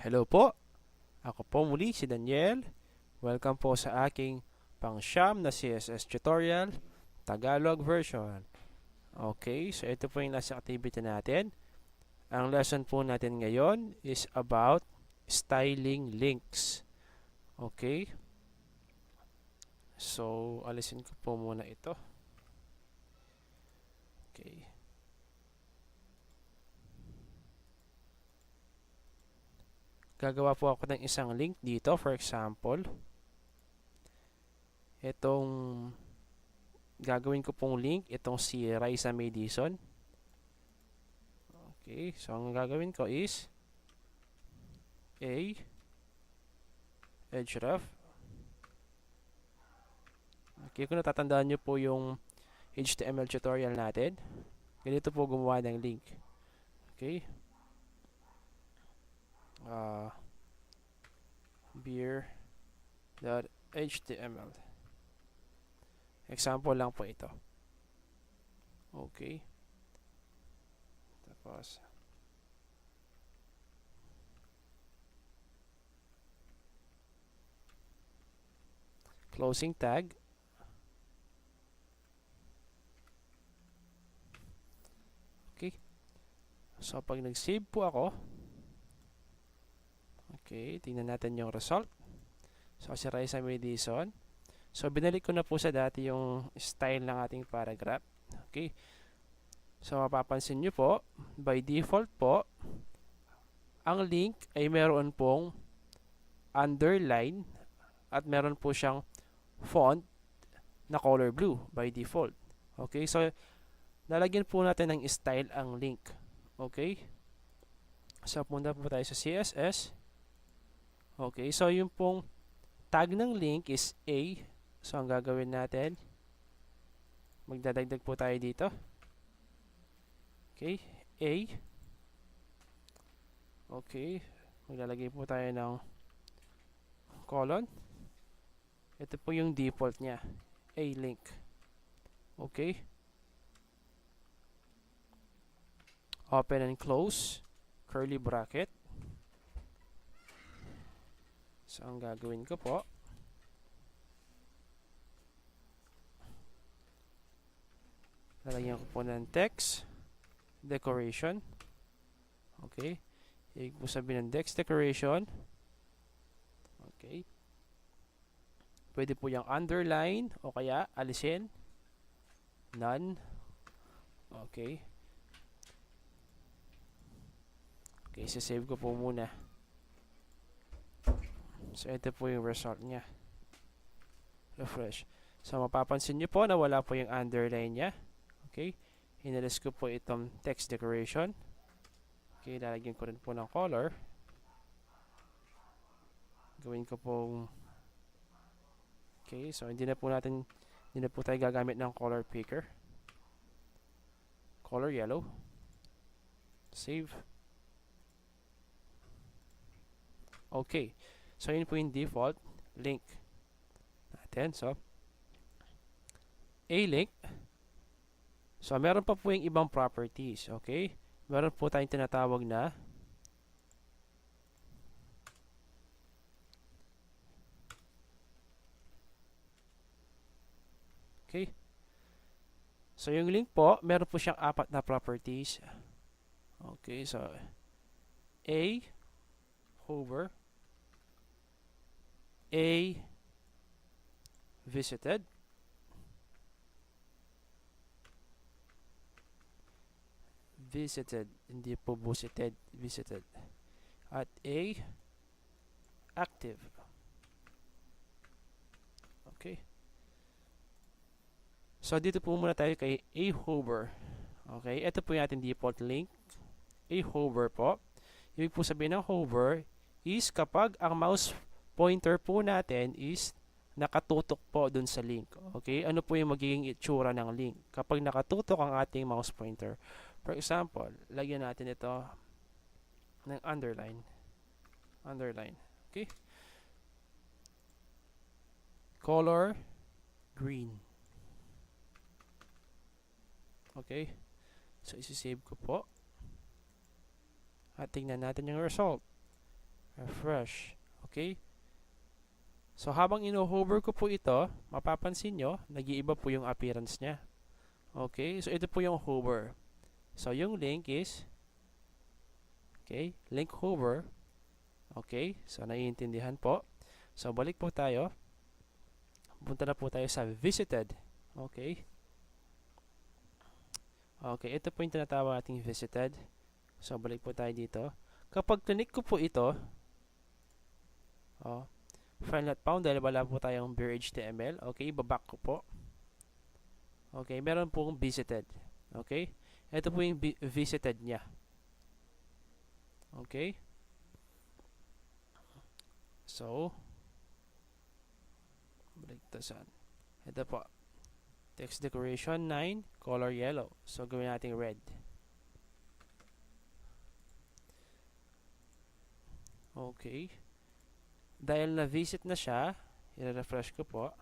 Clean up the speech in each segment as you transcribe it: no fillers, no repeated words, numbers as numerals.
Hello po, ako po muli si Daniel. Welcome po sa aking pang-siyam na CSS tutorial, Tagalog version. Okay, so ito po yung last activity natin. Ang lesson po natin ngayon is about styling links. Okay, so alisin ko po muna ito. Okay. Gagawa po ako ng isang link dito, for example. Itong gagawin ko pong link, itong si Raisa Madison. Okay, so ang gagawin ko is A href. Okay, kung natatandaan nyo po yung HTML tutorial natin, ganito po gumawa ng link. Okay, beer.html. Example lang po ito. Okay, tapos closing tag. Okay, so pag nag-save po ako, okay, tingnan natin yung result. So si Raisa Madison. So binalik ko na po sa dati yung style ng ating paragraph. Okay, so mapapansin nyo po, by default po, ang link ay meron pong underline at meron po siyang font na color blue by default. Okay, so lalagyan po natin ng style ang link. Okay, so punta po tayo sa CSS. Okay, so yung pong tag ng link is A. So ang gagawin natin, magdadagdag po tayo dito. Okay, A. Okay, maglalagay po tayo ng colon. Ito po yung default niya, A link. Okay, open and close curly bracket. So ang gagawin ko po, lalagyan ko po ng text decoration. Okay, ibig po sabihin ng text decoration. Okay, pwede po yung underline o kaya alisin, none. Okay, okay, save ko po muna. So ito po yung result niya. Refresh. So mapapansin nyo po na wala po yung underline niya. Okay, inalis ko po itong text decoration. Okay, lalagyan ko rin po ng color. Gawin ko pong okay, so hindi na po tayo gagamit ng color picker. Color yellow. Save. Okay, so yun po yung default link natin. So A link. So meron pa po yung ibang properties. Okay, meron po tayong tinatawag na okay, so yung link po, meron po siyang 4 na properties. Okay, so A hover, A visited, hindi po visited, visited, at A active. Okay, so dito po muna tayo kay A hover. Okay, ito po yung ating default link. A hover po, ibig po sabihin ng hover is kapag ang mouse pointer po natin is nakatutok po dun sa link. Okay, ano po yung magiging itsura ng link kapag nakatutok ang ating mouse pointer? For example, lagyan natin ito ng underline. Okay, color green. Okay, so isi-save ko po at tingnan natin yung result. Refresh. Okay? So, habang ino-hover ko po ito, mapapansin nyo, nag-iiba po yung appearance niya. Okay? So, ito po yung hover. So, yung link is, okay, link hover. Okay? So, naiintindihan po. So, balik po tayo. Punta na po tayo sa visited. Okay? Okay, ito po yung tinatawag nating visited. So, balik po tayo dito. Kapag click ko po ito, file not found dahil wala po tayong bare HTML. Okay, baback ko po. Okay, meron pong visited. Okay, ito po yung visited niya. Okay. So, balik to saan? Ito po. Text decoration 9, color yellow. So, gawin natin red. Okay. Dahil na-visit na siya, i-refresh ko po.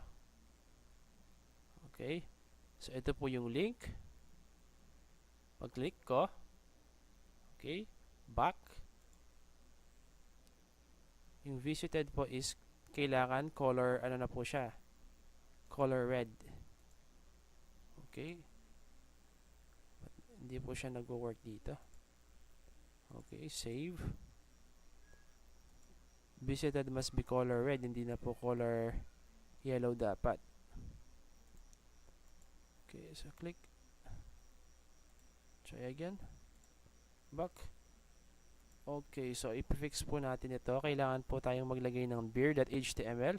Okay. So, ito po yung link. Pag-click ko. Okay. Back. Yung visited po is kailangan color, ano na po siya? Color red. Okay. Hindi po siya nag-work dito. Okay, save. Visited must be color red, hindi na po color yellow dapat. Okay, so click. Try again. Back. Okay, so i-fix po natin ito. Kailangan po tayong maglagay ng beer.html.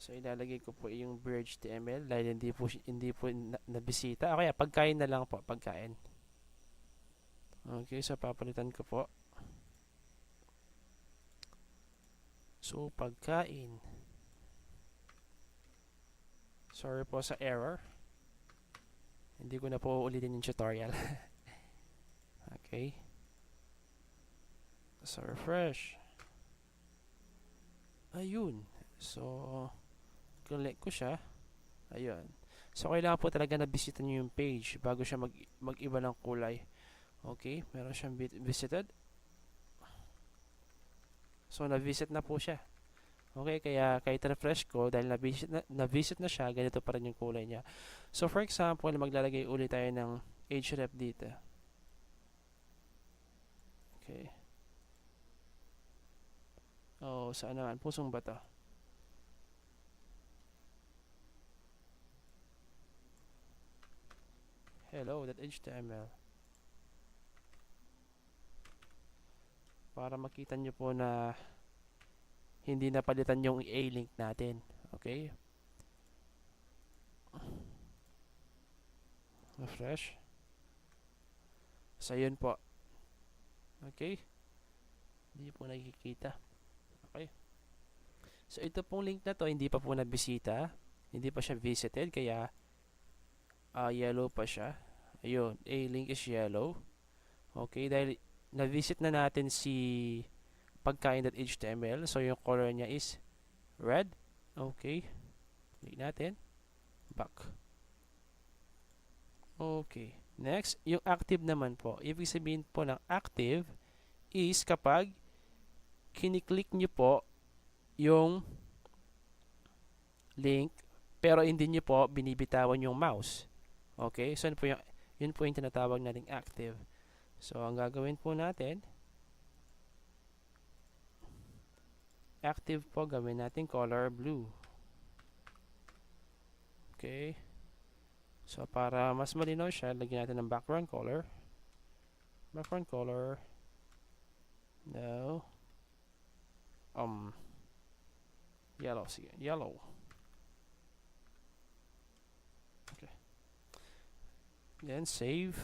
So, ilalagay ko po yung beer.html dahil hindi po nabisita. Okay, pagkain na lang po, pagkain. Okay, so papalitan ko po. So, pagkain. Sorry po sa error. Hindi ko na po ulitin yung tutorial. Okay. So, refresh. Ayun. So, click ko siya. Ayun. So, kailangan po talaga na-visitan nyo yung page bago siya mag-iba ng kulay. Okay. Meron siyang visited. So, na-visit na po siya. Okay. Kaya, kahit refresh ko, dahil na-visit na siya, ganito pa rin yung kulay niya. So, for example, maglalagay ulit tayo ng href dito. Okay. Oh, saan naman? Pusong ba to? Hello.html. Para makita nyo po na hindi napalitan yung a-link natin. Okay? Refresh. So, yun po. Okay? Hindi po nakikita. Okay? So, ito pong link na to, hindi pa po nabisita. Hindi pa siya visited, kaya yellow pa siya. Ayun, a-link is yellow. Okay, dahil na-visit na natin si pagkain.html. So, yung color niya is red. Okay. Click natin. Back. Okay. Next, yung active naman po. Ibig sabihin po ng active is kapag kiniklik nyo po yung link pero hindi nyo po binibitawan yung mouse. Okay? So, yun po yung tinatawag nating active. So, ang gagawin po natin, active po, gawin natin color blue. Okay. So, para mas malinaw siya, lagyan natin ng background color. Background color. No. Yellow. Sige, yellow. Okay. Then, save.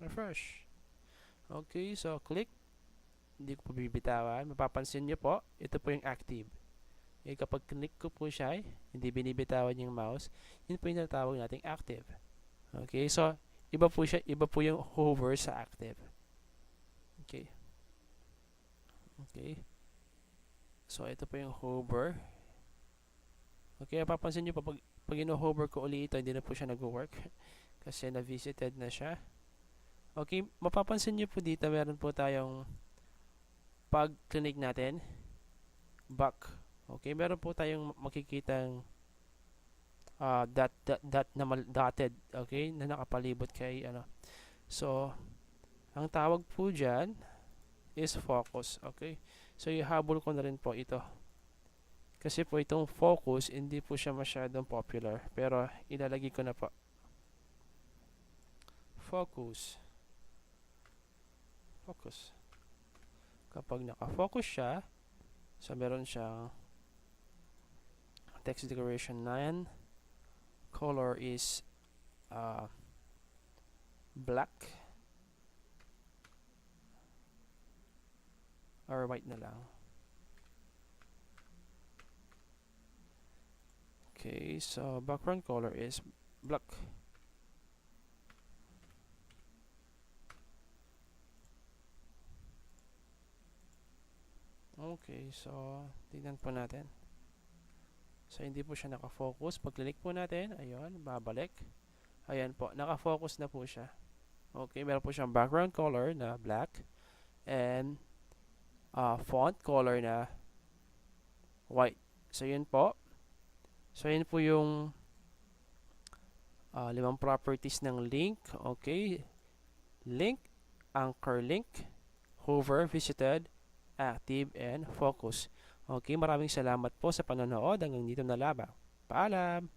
Refresh. Okay, so click. Hindi ko po bibitawan. Mapapansin nyo po, ito po yung active. Okay, kapag click ko po siya, hindi binibitawan yung mouse, yun po yung tinatawag nating active. Okay, so iba po siya, iba po yung hover sa active. Okay. Okay. So ito po yung hover. Okay, mapapansin nyo po, pag ino-hover ko ulit ito, hindi na po siya nag-work. Kasi na-visited na siya. Okay, mapapansin nyo po dito, meron po tayong pag-click natin, back. Okay, meron po tayong makikitang dot na dotted, okay, na nakapalibot kay ano. So, ang tawag po dyan is focus, okay. So, ihabol ko na rin po ito. Kasi po itong focus, hindi po siya masyadong popular. Pero, ilalagay ko na po. Focus. Focus. Kapag naka-focus siya, so meron siyang text decoration 9. Color is black. Or white na lang. Okay, so background color is black. Okay, so tingnan po natin. So hindi po siya naka-focus. Pag-click po natin, ayun, babalik. Ayan po, naka-focus na po siya. Okay, meron po siyang background color na black and font color na white. So yun po. So yun po yung 5 properties ng link. Okay, link, anchor link, hover, visited, active, and focus. Okay, maraming salamat po sa panonood. Hanggang dito na lamang. Paalam!